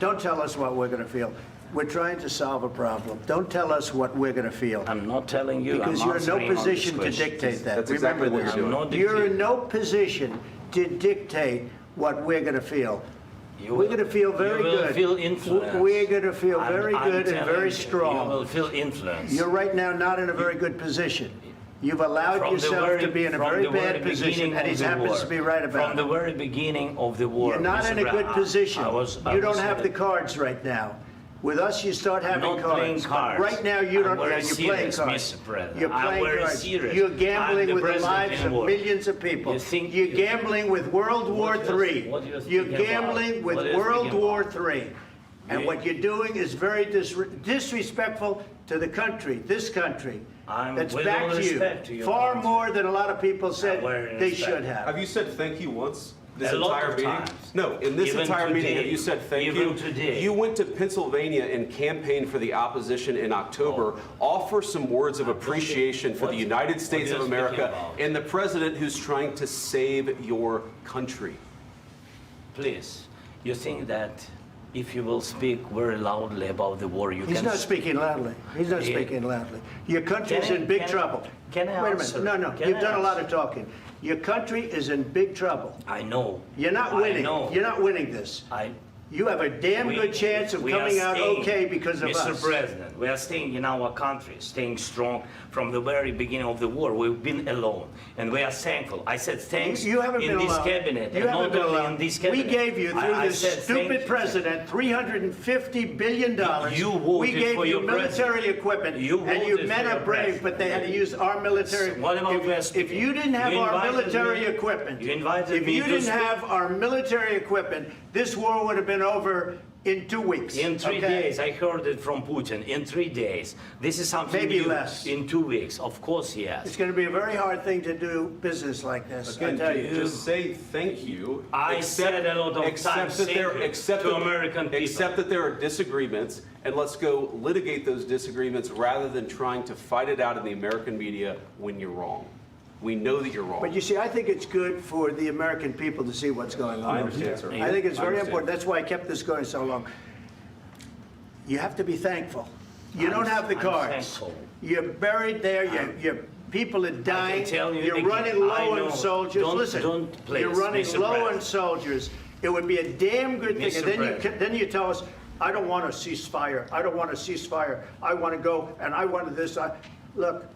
Don't tell us what we're going to feel. We're trying to solve a problem. Don't tell us what we're going to feel. I'm not telling you. Because you're in no position to dictate that. That's exactly what Remember you're this. doing. You're in no position to dictate what we're going to feel. We're going to feel very good. You will feel influence. We're going to feel very I'm good and telling very you, strong. You will feel influence. You're right now not in a very good position. You've allowed yourself to be in a very bad position, and he happens to be right about it. From the very beginning of the war. You're not in a good position. You don't have the cards right now. With us, you start having not cards. Playing cards. Right now, you don't. You're playing cards. You're playing cards. Serious. You're gambling with the lives of millions of people. You're gambling with World War III. You're gambling with World War III. And what you're doing is very disrespectful to the country, this country. That's back to you. Far more than a lot of people said they should have. Have you said thank you once? This a lot entire of meeting? times. No, in this Even entire today. meeting, have you said thank Even you? today. You went to Pennsylvania and campaigned for the opposition in October. Offer some words of appreciation for the United States of America and the president who's trying to save your country. Please, you think that if you will speak very loudly about the war, you can... He's not speaking loudly. He's not speaking loudly. Your country's in big trouble. Can I Wait a answer? minute. No, you've done a lot of talking. Your country is in big trouble. I know. You're not winning. You're not winning this. You have a damn good chance of coming out okay because of us. Mr. President, we are staying in our country, staying strong from the very beginning of the war. We've been alone, and we are thankful. I said thanks you haven't in been this alone. cabinet, You and haven't not been only alone. in this cabinet. We gave you, through this stupid president, $350 billion. You voted we gave for you your military equipment, and your men are brave, but they had to use our military. What about if you didn't have our military equipment, if you didn't have our military equipment, this war would have been over in 2 weeks. In 3 days, I heard it from Putin. In 3 days, this is something maybe new. less. In 2 weeks, of course, yes. It's going to be a very hard thing to do business like this. Again, I tell you. just say thank you. I said a lot of times to American people. Accept that there are disagreements, and let's go litigate those disagreements rather than trying to fight it out in the American media when you're wrong. We know that you're wrong. But you see, I think it's good for the American people to see what's going on. I understand, sir. I think it's very understand. important. That's why I kept this going so long. You have to be thankful. You don't have the cards. Thankful. You're buried there. Your people are dying. You're running low on soldiers. Listen, you're running low on soldiers. It would be a damn good thing. And then you tell us, I don't want a ceasefire. I don't want a ceasefire. I want to go and I want this. Look.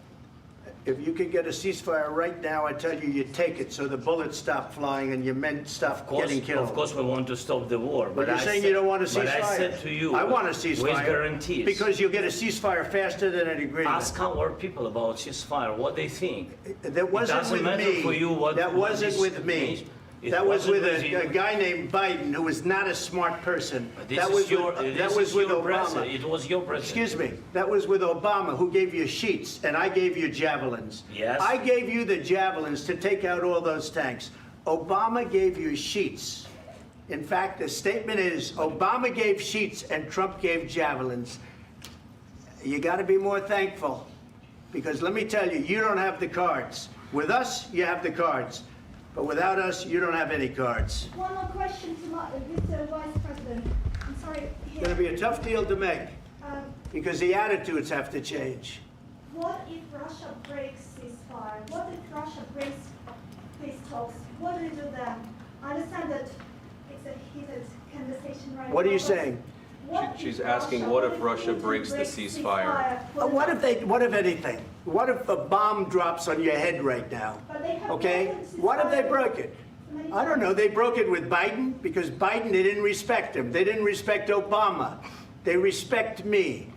If you could get a ceasefire right now, I tell you, you take it so the bullets stop flying and your men stop getting killed. Of course, we want to stop the war. But you're saying you don't want a ceasefire. But I said to you, I want a ceasefire. With guarantees. Because you'll get a ceasefire faster than an agreement. Ask our people about ceasefire, what they think. That wasn't with me. That wasn't with me. That was with a guy named Biden, who was not a smart person. That was with Obama. It was your president. Excuse me. That was with Obama, who gave you sheets, and I gave you javelins. Yes. I gave you the javelins to take out all those tanks. Obama gave you sheets. In fact, the statement is, Obama gave sheets and Trump gave javelins. You got to be more thankful, because let me tell you, you don't have the cards. With us, you have the cards. But without us, you don't have any cards. One more question to Mr. Vice President. I'm sorry. It's going to be a tough deal to make, because the attitudes have to change. What if Russia breaks ceasefire? What if Russia breaks peace talks? What do you do then? I understand that it's a heated conversation right now. What are you saying? She's asking, what if Russia breaks the ceasefire? What if anything? What if a bomb drops on your head right now? Okay? What if they broke it? I don't know. They broke it with Biden because Biden, they didn't respect him. They didn't respect Obama. They respect me.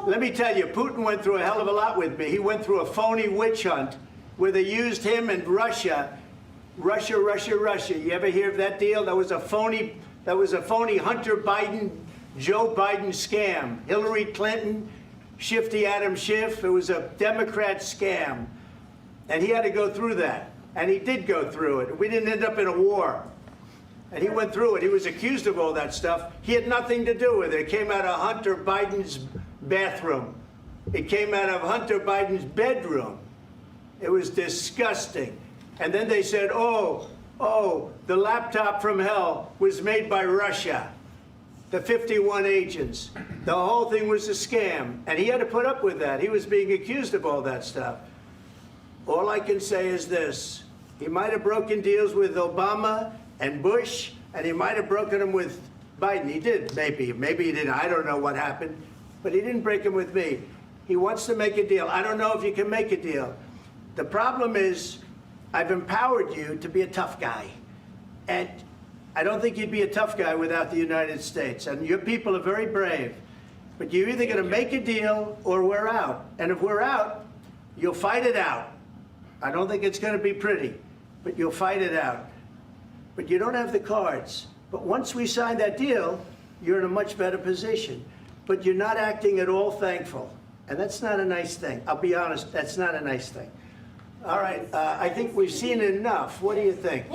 Let me tell you, Putin went through a hell of a lot with me. He went through a phony witch hunt where they used him and Russia. Russia. You ever hear of that deal? That was a phony Hunter Biden, Joe Biden scam. Hillary Clinton, Shifty Adam Schiff. It was a Democrat scam. And he had to go through that. And he did go through it. We didn't end up in a war. And he went through it. He was accused of all that stuff. He had nothing to do with it. It came out of Hunter Biden's bathroom. It came out of Hunter Biden's bedroom. It was disgusting. And then they said, oh, the laptop from hell was made by Russia. the 51 agents. The whole thing was a scam, and he had to put up with that. He was being accused of all that stuff. All I can say is this. He might have broken deals with Obama and Bush, and he might have broken them with Biden. He did, maybe. Maybe he didn't. I don't know what happened. But he didn't break them with me. He wants to make a deal. I don't know if you can make a deal. The problem is, I've empowered you to be a tough guy. And I don't think you'd be a tough guy without the United States. And your people are very brave. But you're either going to make a deal or we're out. And if we're out, you'll fight it out. I don't think it's going to be pretty, but you'll fight it out. But you don't have the cards. But once we sign that deal, you're in a much better position. But you're not acting at all thankful. And that's not a nice thing. I'll be honest, that's not a nice thing. All right, I think we've seen enough. What do you think?